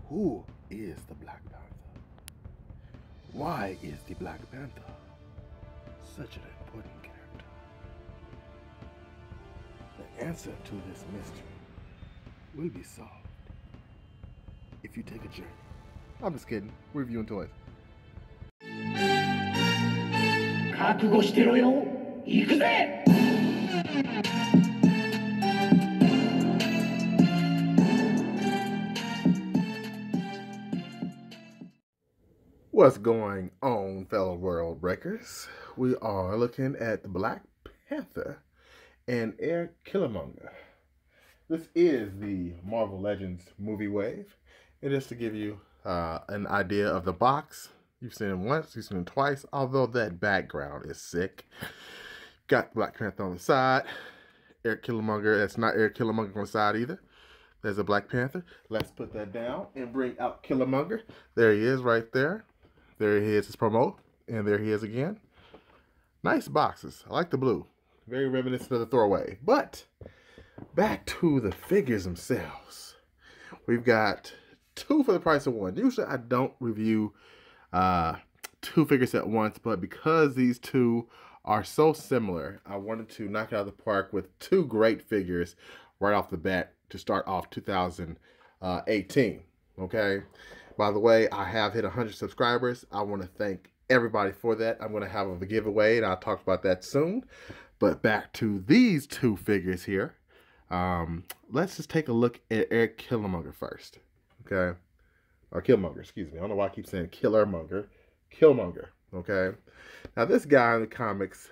Who is the Black Panther? Why is the Black Panther such an important character? The answer to this mystery will be solved if you take a journey. I'm just kidding. We're reviewing toys. 覚悟してろよ。行くぜ。What's going on, fellow world breakers? We are looking at the Black Panther and Killmonger. This is the Marvel Legends movie wave. And just to give you an idea of the box, you've seen it once, you've seen it twice, although that background is sick. Got Black Panther on the side. Killmonger, that's not Killmonger on the side either. There's a Black Panther. Let's put that down and bring out Killmonger. There he is right there. There he is, his promo. And there he is again. Nice boxes. I like the blue. Very reminiscent of the throwaway. But back to the figures themselves. We've got two for the price of one. Usually I don't review two figures at once, but because these two are so similar, I wanted to knock it out of the park with two great figures right off the bat to start off 2018. Okay? By the way, I have hit 100 subscribers. I want to thank everybody for that. I'm going to have a giveaway, and I'll talk about that soon. But back to these two figures here. Let's just take a look at Killmonger first. Okay? Or Killmonger, excuse me. I don't know why I keep saying Killmonger. Killmonger, okay? Now, this guy in the comics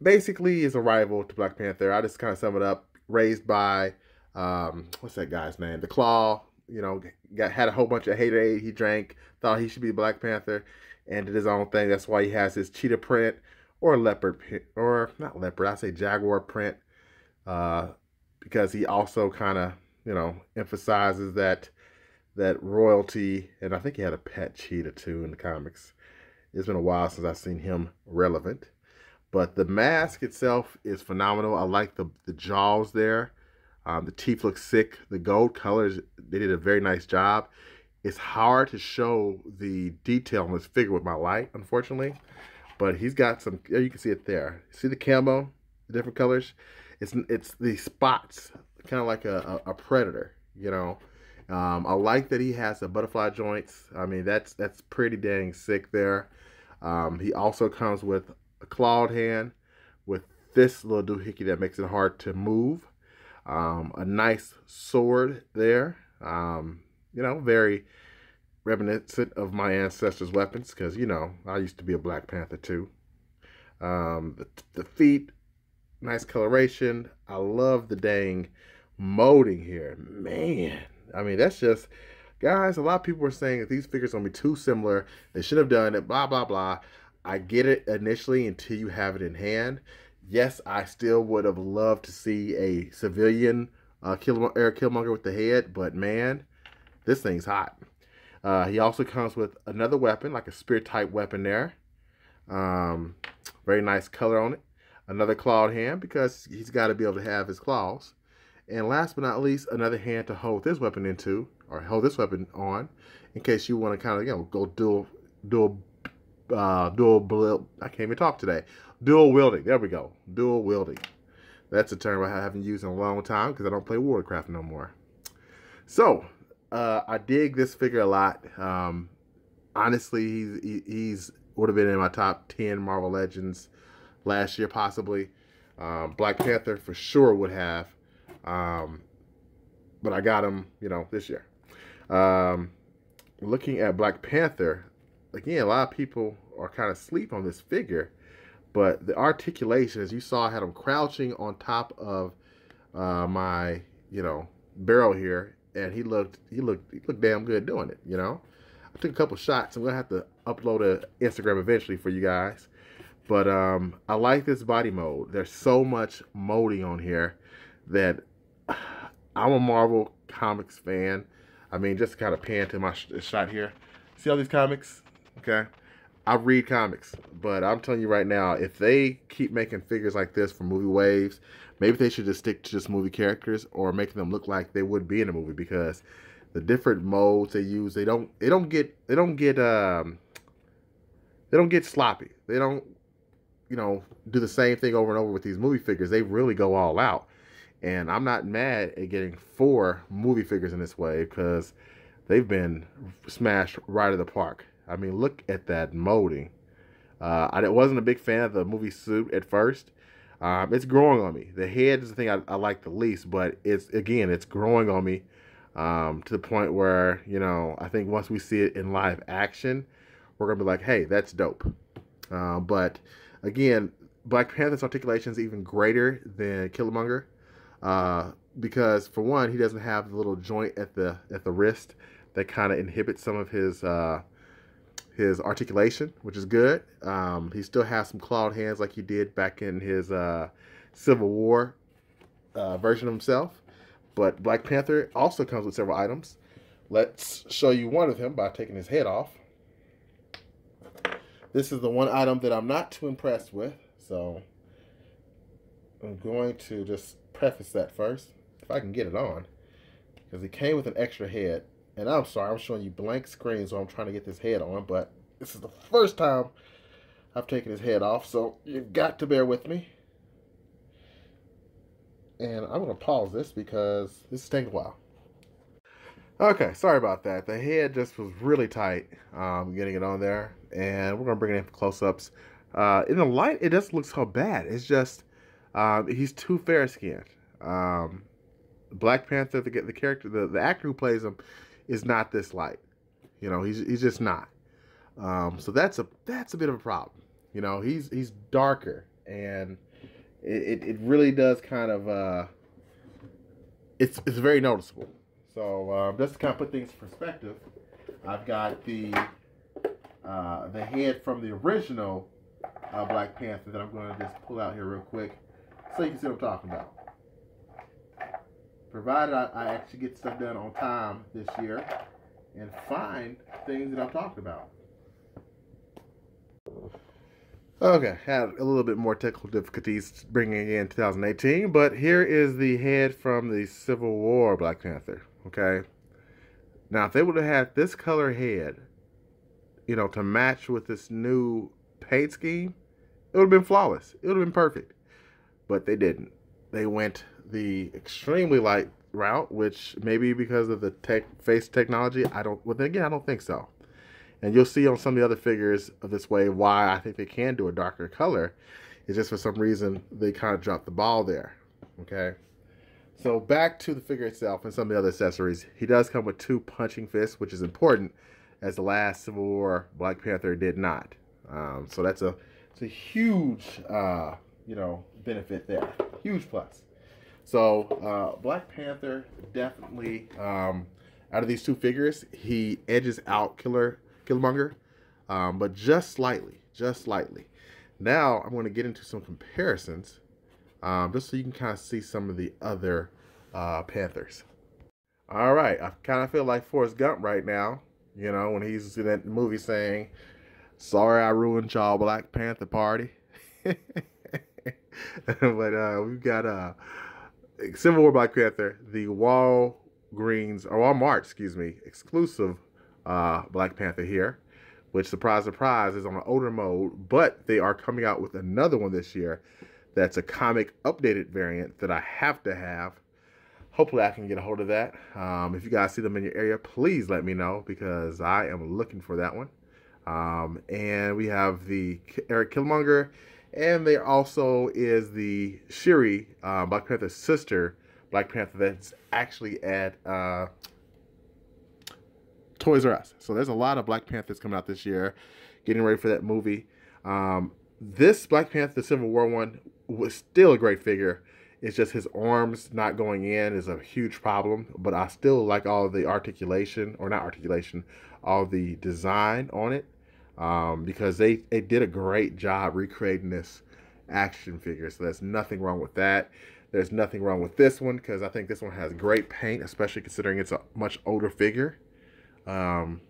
basically is a rival to Black Panther. I just kind of sum it up. Raised by, what's that guy's name? The Claw. You know, had a whole bunch of haterade he drank, thought he should be Black Panther, and did his own thing. That's why he has his cheetah print, or leopard, or not leopard, I say jaguar print, because he also kind of, you know, emphasizes that royalty, and I think he had a pet cheetah too in the comics. It's been a while since I've seen him relevant, but the mask itself is phenomenal. I like the jaws there. The teeth look sick. The gold colors, they did a very nice job. It's hard to show the detail on this figure with my light, unfortunately. But he's got some, you can see it there. See the camo, the different colors? It's the spots, kind of like a predator, you know. I like that he has the butterfly joints. I mean, that's pretty dang sick there. He also comes with a clawed hand with this little doohickey that makes it hard to move. A nice sword there, you know, very reminiscent of my ancestors' weapons, because, you know, I used to be a Black Panther too. The feet, nice coloration. I love the dang molding here. Man, I mean, that's just, guys, a lot of people were saying that these figures are going to be too similar. They should have done it, blah, blah, blah. I get it initially until you have it in hand. Yes, I still would have loved to see a civilian Killmonger with the head, but man, this thing's hot. He also comes with another weapon, like a spear-type weapon there. Very nice color on it. Another clawed hand, because he's got to be able to have his claws. And last but not least, another hand to hold this weapon into, or hold this weapon on, in case you want to kind of, you know, go dual, I can't even talk today. Dual wielding. There we go. Dual wielding. That's a term I haven't used in a long time because I don't play Warcraft no more. So, I dig this figure a lot. Honestly, he's would have been in my top 10 Marvel Legends last year, possibly. Black Panther for sure would have. But I got him, you know, this year. Looking at Black Panther, again, a lot of people are kind of asleep on this figure. But the articulation, as you saw, I had him crouching on top of my, you know, barrel here, and he looked damn good doing it. You know, I took a couple shots. I'm gonna have to upload a Instagram eventually for you guys. But I like this body mold. There's so much molding on here that I'm a Marvel Comics fan. I mean, just to kind of pan to my shot here. See all these comics? Okay. I read comics, but I'm telling you right now, if they keep making figures like this for movie waves, maybe they should just stick to just movie characters or making them look like they would be in a movie, because the different modes they use. They don't get sloppy. They don't, do the same thing over and over with these movie figures. They really go all out. And I'm not mad at getting 4 movie figures in this way because they've been smashed right at the park. I mean, look at that molding. I wasn't a big fan of the movie suit at first. It's growing on me. The head is the thing I like the least, but it's growing on me to the point where, I think once we see it in live action, we're going to be like, hey, that's dope. But again, Black Panther's articulation is even greater than Killmonger because, for one, he doesn't have the little joint at the wrist that kind of inhibits some of his articulation, which is good. He still has some clawed hands like he did back in his Civil War version of himself. But Black Panther also comes with several items. Let's show you one of him by taking his head off. This is the one item that I'm not too impressed with, so I'm going to just preface that first, if I can get it on, because it came with an extra head. And I'm sorry, I'm showing you blank screen, so I'm trying to get this head on, but this is the first time I've taken his head off, so you've got to bear with me. And I'm going to pause this because this is taking a while. Okay, sorry about that. The head just was really tight getting it on there. And we're going to bring it in for close-ups. In the light, it doesn't look so bad. It's just, he's too fair-skinned. Black Panther, the character, the actor who plays him, is not this light. He's just not. So that's a bit of a problem. He's darker, and it really does kind of it's very noticeable. So just to kind of put things in perspective, I've got the head from the original Black Panther that I'm going to just pull out here real quick so you can see what I'm talking about. Provided I actually get stuff done on time this year and find things that I'm talking about. Okay, had a little bit more technical difficulties bringing in 2018, but here is the head from the Civil War Black Panther, okay? Now, if they would have had this color head, to match with this new paint scheme, it would have been flawless. It would have been perfect. But they didn't. They went the extremely light route, which maybe because of the face technology, I don't think so. And you'll see on some of the other figures of this way why I think they can do a darker color. It's just for some reason they kind of dropped the ball there. Okay. So back to the figure itself and some of the other accessories. He does come with 2 punching fists, which is important, as the last Civil War Black Panther did not. So it's a huge benefit there. Huge plus. So Black Panther definitely out of these 2 figures, he edges out Killmonger, but just slightly. Now I'm going to get into some comparisons, just so you can kind of see some of the other Panthers. All right, I kind of feel like Forrest Gump right now, when he's in that movie saying, "Sorry, I ruined y'all Black Panther party." But we've got Civil War Black Panther, the Walmart, exclusive Black Panther here, which, surprise, surprise, is on an older mode, but they are coming out with another one this year that's a comic updated variant that I have to have. Hopefully I can get a hold of that. If you guys see them in your area, please let me know, because I am looking for that one. And we have the Eric Killmonger, and there also is the Shuri, Black Panther's sister, Black Panther, that's actually at Toys R Us. So there's a lot of Black Panthers coming out this year, getting ready for that movie. This Black Panther Civil War one was still a great figure. It's just his arms not going in is a huge problem, but I still like all the articulation, or not articulation, all the design on it, because they did a great job recreating this action figure. So there's nothing wrong with that. There's nothing wrong with this one, because I think this one has great paint, especially considering it's a much older figure, and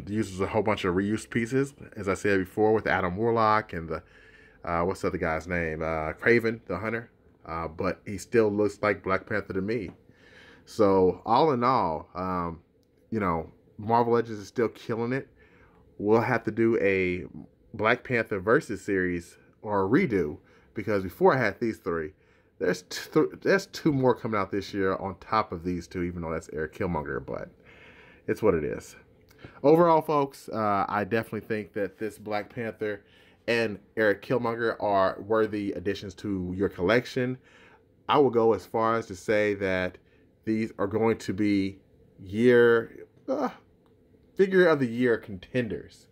uses a whole bunch of reused pieces, as I said before, with Adam Warlock and the what's the other guy's name, Craven the Hunter. But he still looks like Black Panther to me. So all in all, you know, Marvel Legends is still killing it. We'll have to do a Black Panther versus series or a redo, because before I had these three, there's two more coming out this year on top of these two, even though that's Eric Killmonger, but it's what it is. Overall, folks, I definitely think that this Black Panther and Eric Killmonger are worthy additions to your collection. I will go as far as to say that these are going to be figure of the year contenders.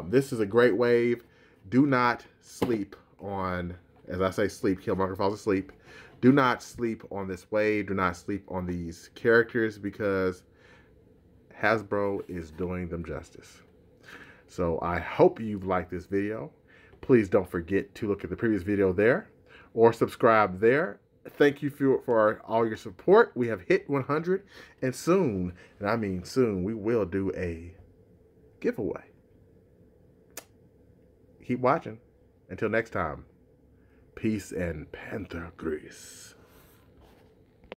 This is a great wave. Do not sleep on, as I say, sleep. Killmonger falls asleep. Do not sleep on this wave. Do not sleep on these characters, because Hasbro is doing them justice. So I hope you've liked this video. Please don't forget to look at the previous video there or subscribe there. Thank you for all your support. We have hit 100, and soon, and I mean soon, we will do a giveaway. Keep watching. Until next time, peace and Panther grease.